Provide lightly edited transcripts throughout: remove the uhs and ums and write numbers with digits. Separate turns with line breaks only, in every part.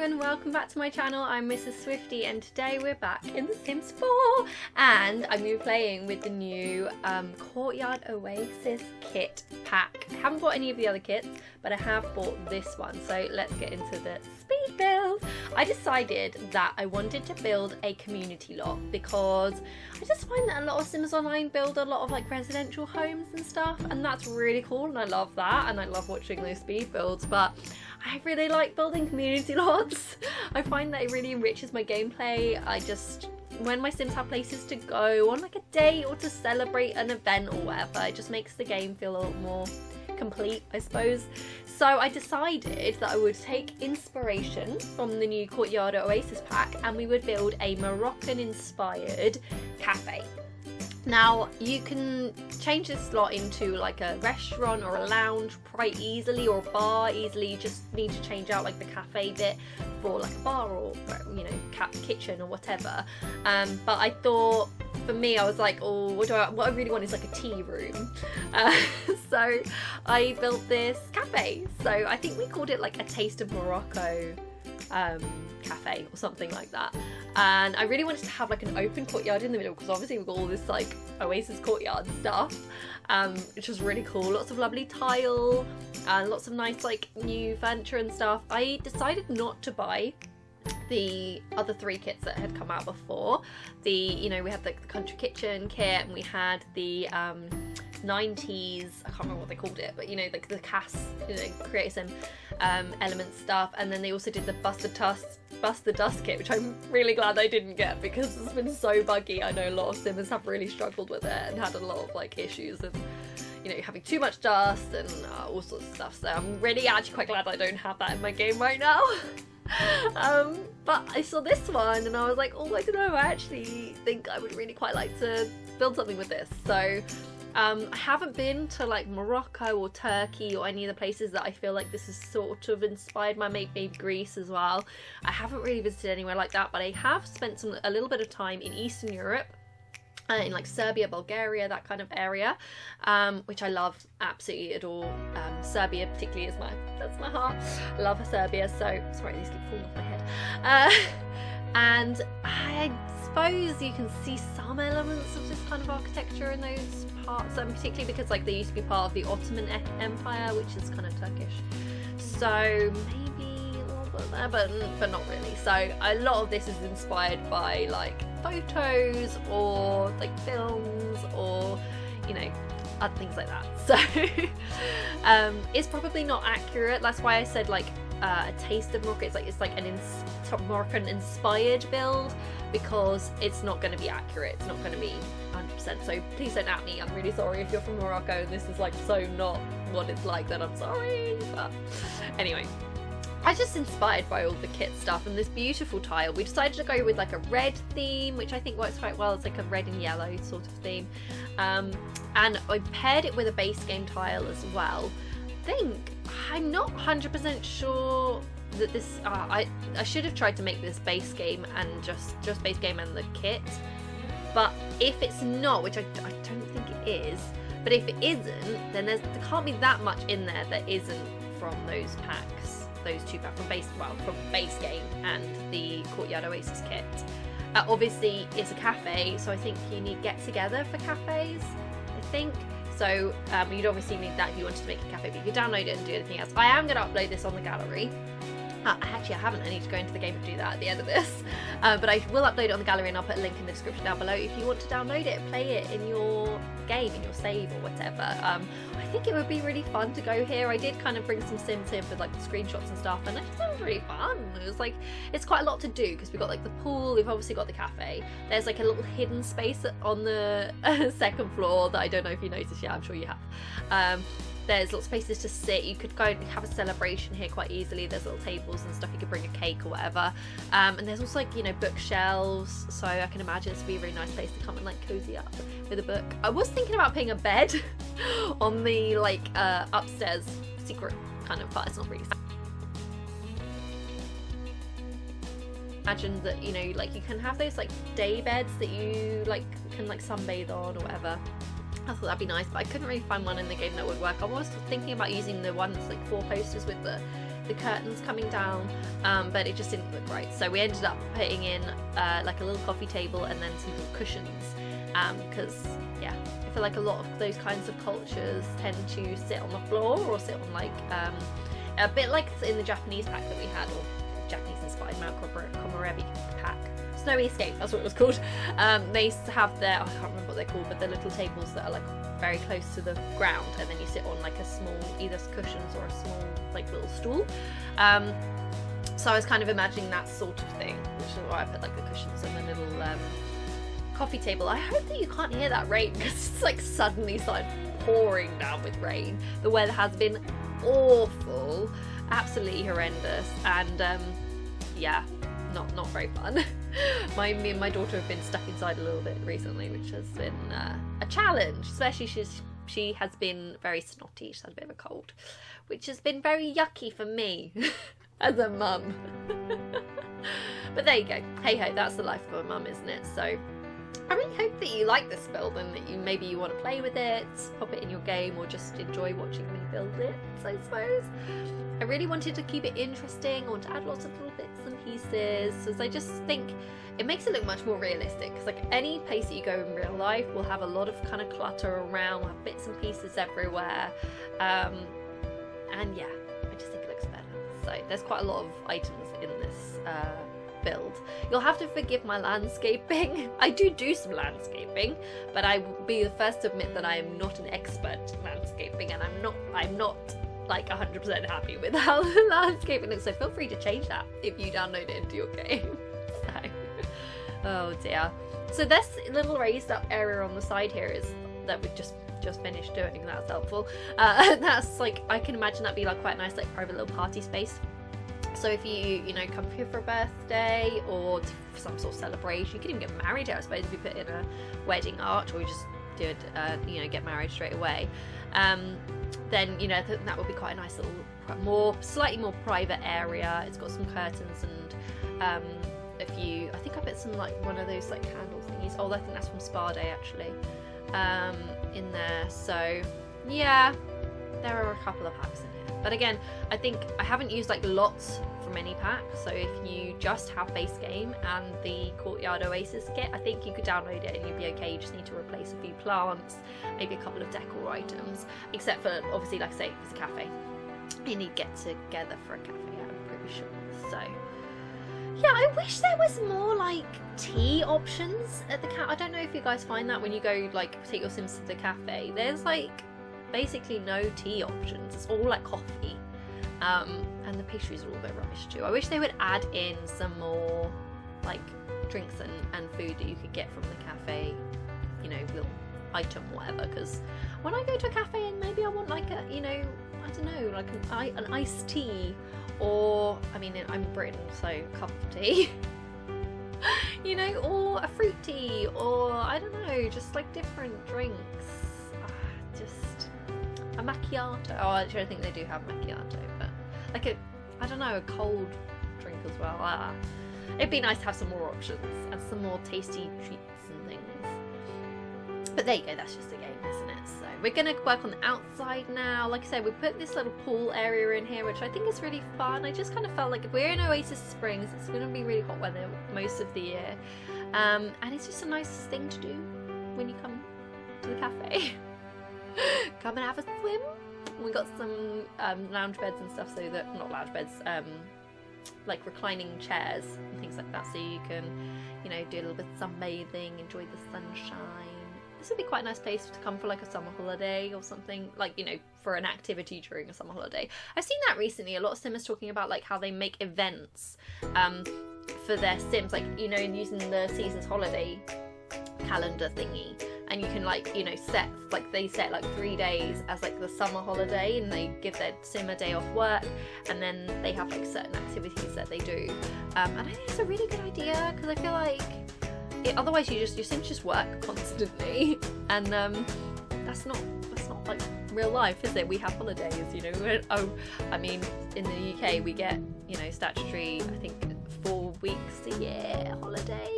and welcome back to my channel. I'm Mrs. Swifty and today we're back in The Sims 4 and I'm going to be playing with the new Courtyard Oasis kit pack. I haven't bought any of the other kits, but I have bought this one, so let's get into the speed build. I decided that I wanted to build a community lot because I just find that a lot of Sims Online build a lot of like residential homes and stuff, and that's really cool and I love that and I love watching those speed builds, but I really like building community lots. I find that it really enriches my gameplay. When my Sims have places to go on like a date or to celebrate an event or whatever, it just makes the game feel a little more complete, I suppose. So I decided that I would take inspiration from the new Courtyard Oasis pack and we would build a Moroccan-inspired cafe. Now you can change this slot into like a restaurant or a lounge quite easily, or a bar easily. You just need to change out like the cafe bit for like a bar or, you know, kitchen or whatever. But I thought, for me, I was like, oh, what I really want is like a tea room. So I built this cafe. So I think we called it like a Taste of Morocco cafe or something like that, and I really wanted to have like an open courtyard in the middle because obviously we've got all this like Oasis courtyard stuff, which was really cool. Lots of lovely tile and lots of nice like new furniture and stuff. I decided not to buy the other three kits that had come out before. We had like the country kitchen kit and we had the 90s, I can't remember what they called it, but you know, like the CAS, you know, create some element stuff, and then they also did the Bust the Dust kit, which I'm really glad I didn't get because it's been so buggy. I know a lot of Simmers have really struggled with it and had a lot of like issues with, you know, having too much dust and all sorts of stuff, so I'm really actually quite glad I don't have that in my game right now. But I saw this one and I was like, oh, I don't know, I actually think I would really quite like to build something with this. So I haven't been to like Morocco or Turkey or any of the places that I feel like this is sort of inspired by, maybe Greece as well. I haven't really visited anywhere like that, but I have spent a little bit of time in Eastern Europe, in like Serbia, Bulgaria, that kind of area, which I love, absolutely adore. Serbia particularly that's my heart. I love Serbia, so sorry, these keep falling off my head. And I suppose you can see some elements of this kind of architecture in those parts, particularly because like they used to be part of the Ottoman Empire, which is kind of Turkish. So maybe a little bit there, but not really. So a lot of this is inspired by like photos or like films or, you know, other things like that. So it's probably not accurate. That's why I said like a taste of Morocco. It's like an Moroccan inspired build, because it's not going to be accurate. It's not going to be 100%. So please don't at me. I'm really sorry if you're from Morocco and this is like so not what it's like, then I'm sorry. But anyway, I was just inspired by all the kit stuff and this beautiful tile. We decided to go with like a red theme, which I think works quite well. It's like a red and yellow sort of theme. And I paired it with a base game tile as well. I'm not 100% sure that this, I should have tried to make this base game and just base game and the kit. But if it's not, which I don't think it is, but if it isn't, then there can't be that much in there that isn't from those packs. Those two packs from base game and the Courtyard Oasis kit. Obviously it's a cafe, so I think you need get together for cafes, I think. So you'd obviously need that if you wanted to make a cafe, but you can download it and do anything else. I am going to upload this on the gallery. Actually, I haven't. I need to go into the game and do that at the end of this. But I will upload it on the gallery and I'll put a link in the description down below if you want to download it, play it in your game, in your save or whatever. I think it would be really fun to go here. I did kind of bring some Sims here for like the screenshots and stuff, and I just thought it was really fun. It was like, it's quite a lot to do because we've got like the pool, we've obviously got the cafe. There's like a little hidden space on the second floor that I don't know if you noticed yet. I'm sure you have. There's lots of places to sit. You could go and have a celebration here quite easily. There's little tables and stuff. You could bring a cake or whatever. And there's also like, you know, bookshelves. So I can imagine this would be a really nice place to come and like cozy up with a book. I was thinking about putting a bed on the like upstairs secret kind of part. It's not really. Imagine that, you know, like you can have those like day beds that you like can like sunbathe on or whatever. I thought that'd be nice, but I couldn't really find one in the game that would work. I was thinking about using the one that's like 4 posters with the the curtains coming down, but it just didn't look right. So we ended up putting in like a little coffee table and then some cushions, because yeah, I feel like a lot of those kinds of cultures tend to sit on the floor or sit on like a bit like in the Japanese pack that we had, or Japanese inspired Mount Komorebi pack. Snowy Escape, that's what it was called. They used to have their, I can't remember what they're called, but the little tables that are like very close to the ground, and then you sit on like a small, either cushions or a small like little stool. So I was kind of imagining that sort of thing, which is why I put like the cushions and the little coffee table. I hope that you can't hear that rain, because it's like suddenly started pouring down with rain. The weather has been awful, absolutely horrendous, and yeah, not very fun. Me and my daughter have been stuck inside a little bit recently, which has been a challenge, especially she has been very snotty. She's had a bit of a cold, which has been very yucky for me as a mum. But there you go, hey ho, that's the life of a mum, isn't it? So I really hope that you like this build, and that maybe you want to play with it, pop it in your game, or just enjoy watching me build it, I suppose. I really wanted to keep it interesting. I want to add lots of little bits and pieces, because I just think it makes it look much more realistic, because like any place that you go in real life will have a lot of kind of clutter around, will have bits and pieces everywhere, and yeah, I just think it looks better. So there's quite a lot of items in this build. You'll have to forgive my landscaping. I do some landscaping, but I will be the first to admit that I am not an expert in landscaping, and I'm not like 100% happy with how the landscaping looks, so feel free to change that if you download it into your game. So, oh dear. So this little raised up area on the side here is that we've just finished doing. That's helpful. That's like, I can imagine that'd be like quite a nice like private little party space. So if you know, come here for a birthday or for some sort of celebration, you could even get married here, I suppose, if you put in a wedding arch, or you just do it, you know, get married straight away. Then you know, that would be quite a nice little, slightly more private area. It's got some curtains, and I think I put some like one of those like candle thingies. Oh, I think that's from Spa Day actually, in there. So yeah, there are a couple of packs in here. But again, I think I haven't used like lots from any pack. So if you just have base game and the Courtyard Oasis kit, I think you could download it and you'd be okay. You just need to replace a few plants, maybe a couple of decor items, except for obviously, like I say, it's a cafe. You need to get together for a cafe, I'm pretty sure. So yeah, I wish there was more like tea options at the I don't know if you guys find that when you go like take your Sims to the cafe, there's like basically no tea options. It's all like coffee, and the pastries are all a bit rubbish too. I wish they would add in some more like drinks and food that you could get from the cafe, you know, little item, whatever, because when I go to a cafe and maybe I want like a, you know, I don't know, like an iced tea, or I mean, I'm in Britain, so a cup of tea, you know, or a fruit tea, or I don't know, just like different drinks. Just a macchiato. Oh, actually, I think they do have macchiato, but like a, I don't know, a cold drink as well. It'd be nice to have some more options and some more tasty treats and things. But there you go, that's just a game, isn't it? So we're going to work on the outside now. Like I said, we put this little pool area in here, which I think is really fun. I just kind of felt like if we're in Oasis Springs, it's going to be really hot weather most of the year. And it's just a nice thing to do when you come to the cafe. Come and have a swim. We got some lounge beds and stuff, so that, not lounge beds, like reclining chairs and things like that, so you can, you know, do a little bit of sunbathing, enjoy the sunshine. This would be quite a nice place to come for like a summer holiday or something, like, you know, for an activity during a summer holiday. I've seen that recently, a lot of Simmers talking about like how they make events for their Sims, like, you know, using the season's holiday calendar thingy, and you can like, you know, set like, they set like 3 days as like the summer holiday, and they give their Sim a day off work, and then they have like certain activities that they do, and I think it's a really good idea, because I feel like otherwise your Sims just work constantly, and that's not like real life, is it? We have holidays, you know. Oh, I mean, in the UK we get, you know, statutory, I think 4 weeks a year holiday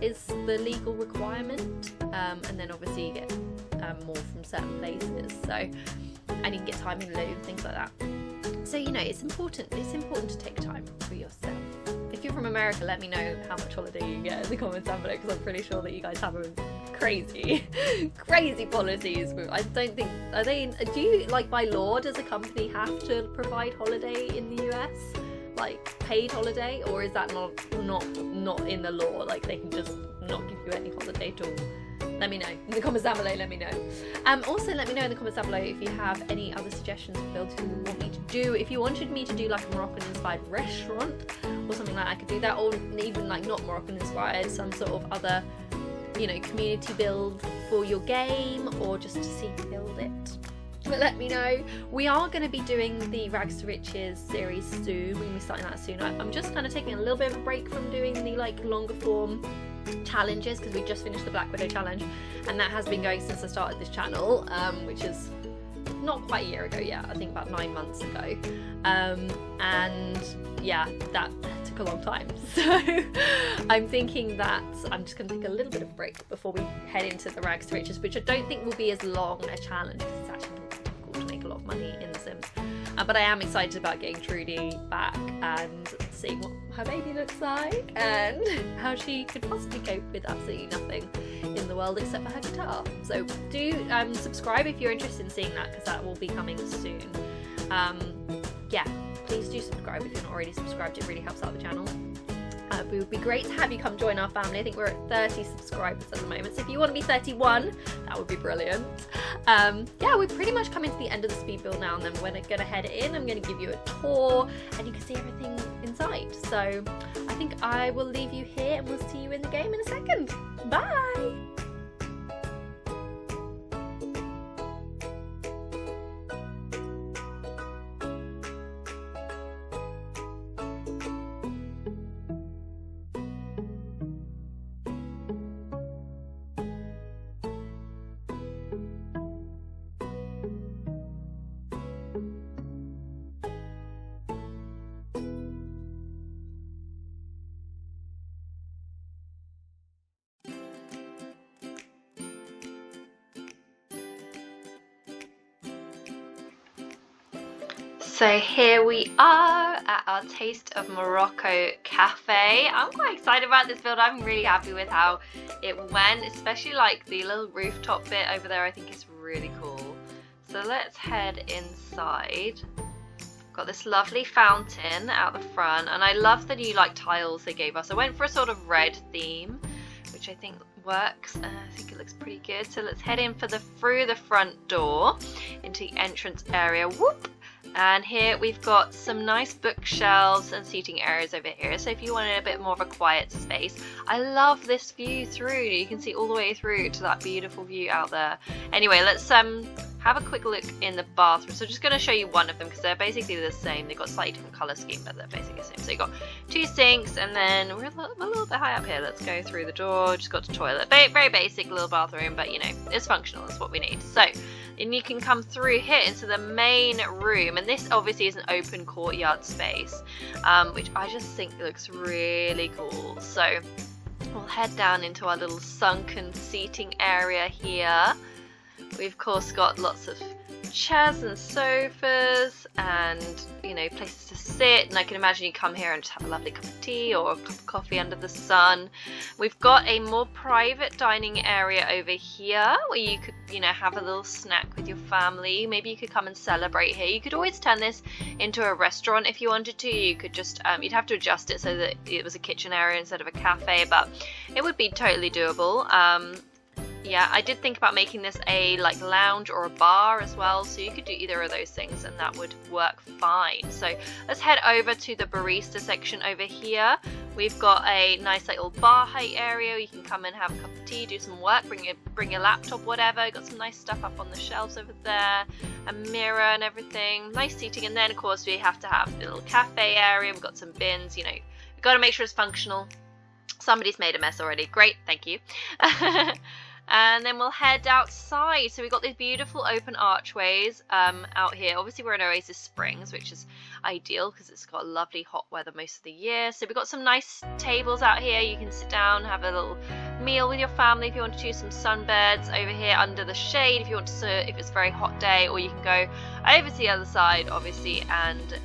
is the legal requirement, and then obviously you get more from certain places, so, and you can get time in lieu and things like that. So, you know, it's important to take time for yourself. If you're from America, let me know how much holiday you get in the comments down below, because I'm pretty sure that you guys have a crazy policies. I don't think, do you, like, by law, does a company have to provide holiday in the US? Like, paid holiday? Or is that not in the law? Like, they can just not give you any holiday at all? Let me know in the comments down below. Let me know. Also, let me know in the comments down below if you have any other suggestions for builds you want me to do. If you wanted me to do like a Moroccan-inspired restaurant or something like that, I could do that. Or even like not Moroccan-inspired, some sort of other, you know, community build for your game, or just to see me build it. But let me know. We are going to be doing the Rags to Riches series soon. We're going to be starting that soon. I'm just kind of taking a little bit of a break from doing the like longer form challenges, because we just finished the Black Widow challenge, and that has been going since I started this channel, which is not quite a year ago yet, I think about 9 months ago, and yeah, that took a long time. So I'm thinking that I'm just going to take a little bit of a break before we head into the Rags to Riches, which I don't think will be as long a challenge, because it's actually difficult to make a lot of money in The Sims. But I am excited about getting Trudy back and seeing what her baby looks like and how she could possibly cope with absolutely nothing in the world except for her guitar. So do subscribe if you're interested in seeing that, because that will be coming soon. Yeah, please do subscribe if you're not already subscribed. It really helps out the channel. It would be great to have you come join our family. I think we're at 30 subscribers at the moment, so if you want to be 31, that would be brilliant. Yeah, we're pretty much coming to the end of the speed build now, and then we're going to head in. I'm going to give you a tour and you can see everything inside. So I think I will leave you here and we'll see you in the game in a second. Bye! So here we are at our Taste of Morocco cafe. I'm quite excited about this build. I'm really happy with how it went, especially like the little rooftop bit over there. I think is really cool. So let's head inside. Got this lovely fountain out the front, and I love the new like tiles they gave us. I went for a sort of red theme, which I think works. I think it looks pretty good. So let's head in through the front door into the entrance area. Whoop! And here we've got some nice bookshelves and seating areas over here. So if you wanted a bit more of a quiet space, I love this view through. You can see all the way through to that beautiful view out there. Anyway, let's have a quick look in the bathroom. So just going to show you one of them because they're basically the same. They've got slightly different colour scheme, but they're basically the same. So you've got 2 sinks, and then we're a little bit high up here. Let's go through the door. Just got the toilet. Very basic little bathroom, but you know, it's functional. That's what we need. So and you can come through here into the main room, and this obviously is an open courtyard space, which I just think looks really cool. So we'll head down into our little sunken seating area here. We've of course got lots of chairs and sofas and, you know, places to sit, and I can imagine you come here and just have a lovely cup of tea or a cup of coffee under the sun. We've got a more private dining area over here where you could, you know, have a little snack with your family. Maybe you could come and celebrate here. You could always turn this into a restaurant if you wanted to. You could just you'd have to adjust it so that it was a kitchen area instead of a cafe, but it would be totally doable. Yeah, I did think about making this a like lounge or a bar as well, so you could do either of those things and that would work fine. So let's head over to the barista section over here. We've got a nice little bar height area. You can come and have a cup of tea, do some work, bring your laptop, whatever. Got some nice stuff up on the shelves over there, a mirror and everything. Nice seating, and then of course we have to have the little cafe area. We've got some bins, you know, we've got to make sure it's functional. Somebody's made a mess already. Great, thank you. And then we'll head outside. So we've got these beautiful open archways out here. Obviously we're in Oasis Springs, which is ideal because it's got lovely hot weather most of the year. So we've got some nice tables out here. You can sit down, have a little meal with your family if you want to do some sunbeds over here under the shade if you want to, if it's a very hot day, or you can go over to the other side obviously, and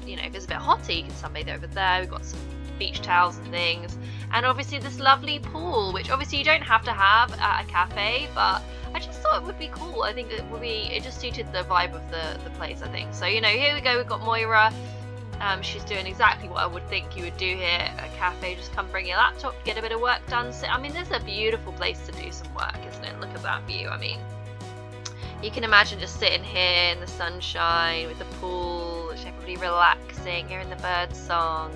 you know, if it's a bit hotter you can sunbathe over there. We've got some beach towels and things, and obviously this lovely pool, which obviously you don't have to have at a cafe, but I just thought it would be cool. I think it just suited the vibe of the place, I think. So, you know, here we go, we've got Moira. She's doing exactly what I would think you would do here at a cafe. Just come bring your laptop, get a bit of work done. So, I mean, this is a beautiful place to do some work, isn't it? Look at that view. I mean, you can imagine just sitting here in the sunshine with the pool, everybody relaxing, hearing the bird song.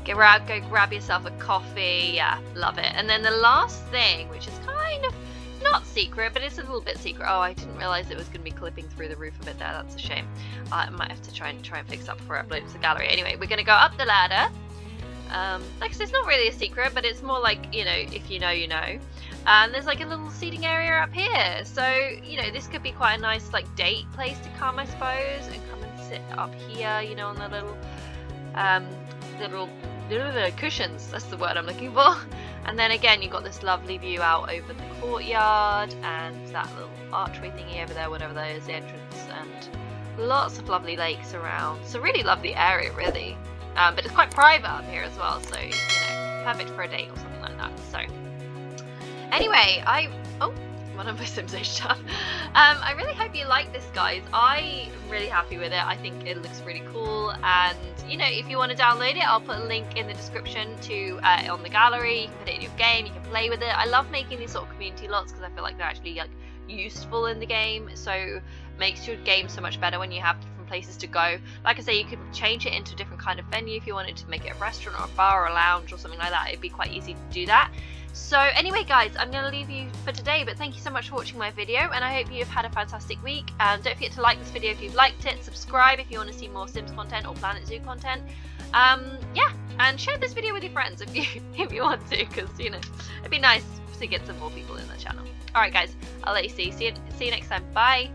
Go grab yourself a coffee. Yeah, love it. And then the last thing, which is kind of not secret, but it's a little bit secret. Oh, I didn't realize it was going to be clipping through the roof a bit there. That's a shame. I might have to try and fix up before I upload it to the gallery. Anyway, we're going to go up the ladder. Like I said, it's not really a secret, but it's more like, you know, if you know, you know. And there's like a little seating area up here. So, you know, this could be quite a nice like date place to come, I suppose, and come and sit up here, you know, on the little cushions. That's the word I'm looking for. And then again, you've got this lovely view out over the courtyard and that little archway thingy over there, whatever that is, the entrance, and lots of lovely lakes around. It's a really lovely area, really. But it's quite private up here as well, so, you know, perfect for a date or something like that. So, anyway, one of my Sims age done. I really hope you like this, guys. I'm really happy with it. I think it looks really cool, and you know, if you want to download it, I'll put a link in the description to on the gallery. You can put it in your game, you can play with it. I love making these sort of community lots because I feel like they're actually like useful in the game, so makes your game so much better when you have different places to go. Like I say, you could change it into a different kind of venue if you wanted to make it a restaurant or a bar or a lounge or something like that. It'd be quite easy to do that. So anyway, guys, I'm going to leave you for today, but thank you so much for watching my video, and I hope you've had a fantastic week. Don't forget to like this video if you've liked it, subscribe if you want to see more Sims content or Planet Zoo content. Yeah, and share this video with your friends if you want to, because, you know, it'd be nice to get some more people in the channel. Alright guys, I'll let you see you next time. Bye!